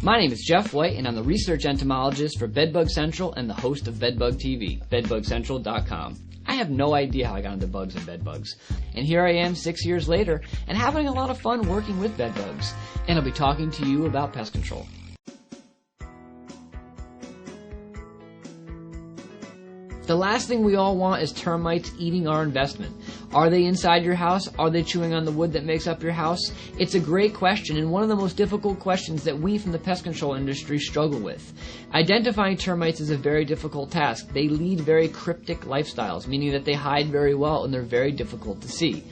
My name is Jeff White, and I'm the research entomologist for Bedbug Central and the host of Bedbug TV, bedbugcentral.com. I have no idea how I got into bugs and bedbugs. And here I am 6 years later and having a lot of fun working with bedbugs. And I'll be talking to you about pest control. The last thing we all want is termites eating our investment. Are they inside your house? Are they chewing on the wood that makes up your house? It's a great question, and one of the most difficult questions that we from the pest control industry struggle with. Identifying termites is a very difficult task. They lead very cryptic lifestyles, meaning that they hide very well and they're very difficult to see.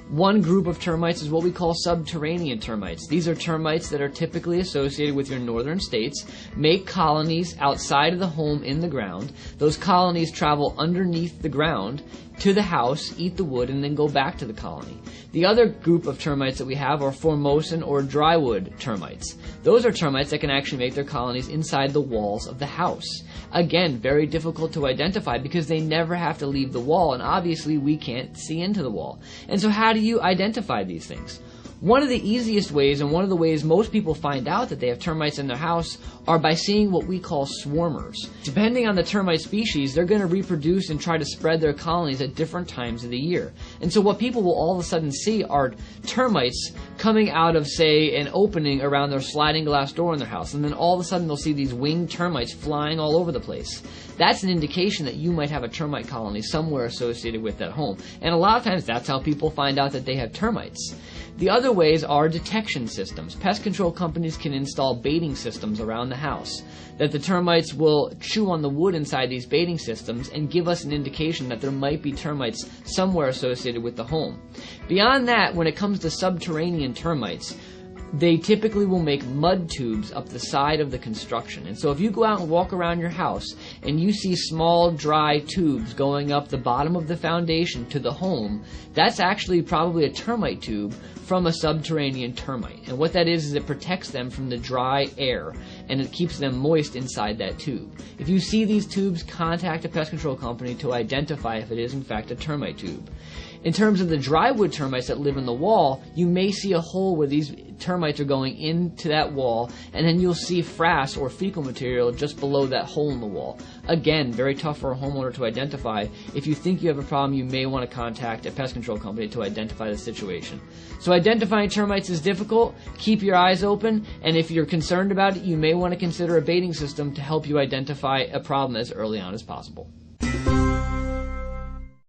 One group of termites is what we call subterranean termites. These are termites that are typically associated with your northern states, make colonies outside of the home in the ground. Those colonies travel underneath the ground to the house, eat the wood, and then go back to the colony. The other group of termites that we have are Formosan or drywood termites. Those are termites that can actually make their colonies inside the walls of the house. Again, very difficult to identify because they never have to leave the wall, and obviously we can't see into the wall. And so how do you identify these things? One of the easiest ways, and one of the ways most people find out that they have termites in their house, are by seeing what we call swarmers. Depending on the termite species, they're going to reproduce and try to spread their colonies at different times of the year. And so what people will all of a sudden see are termites coming out of, say, an opening around their sliding glass door in their house. And then all of a sudden they'll see these winged termites flying all over the place. That's an indication that you might have a termite colony somewhere associated with that home. And a lot of times that's how people find out that they have termites. The other ways are detection systems. Pest control companies can install baiting systems around the house that the termites will chew on the wood inside these baiting systems and give us an indication that there might be termites somewhere associated with the home. Beyond that, when it comes to subterranean termites, they typically will make mud tubes up the side of the construction. And so if you go out and walk around your house and you see small dry tubes going up the bottom of the foundation to the home, that's actually probably a termite tube from a subterranean termite. And what that is it protects them from the dry air and it keeps them moist inside that tube. If you see these tubes, contact a pest control company to identify if it is in fact a termite tube. In terms of the drywood termites that live in the wall, you may see a hole where these termites are going into that wall, and then you'll see frass or fecal material just below that hole in the wall. Again, very tough for a homeowner to identify. If you think you have a problem, you may want to contact a pest control company to identify the situation. So identifying termites is difficult. Keep your eyes open, and if you're concerned about it, you may want to consider a baiting system to help you identify a problem as early on as possible.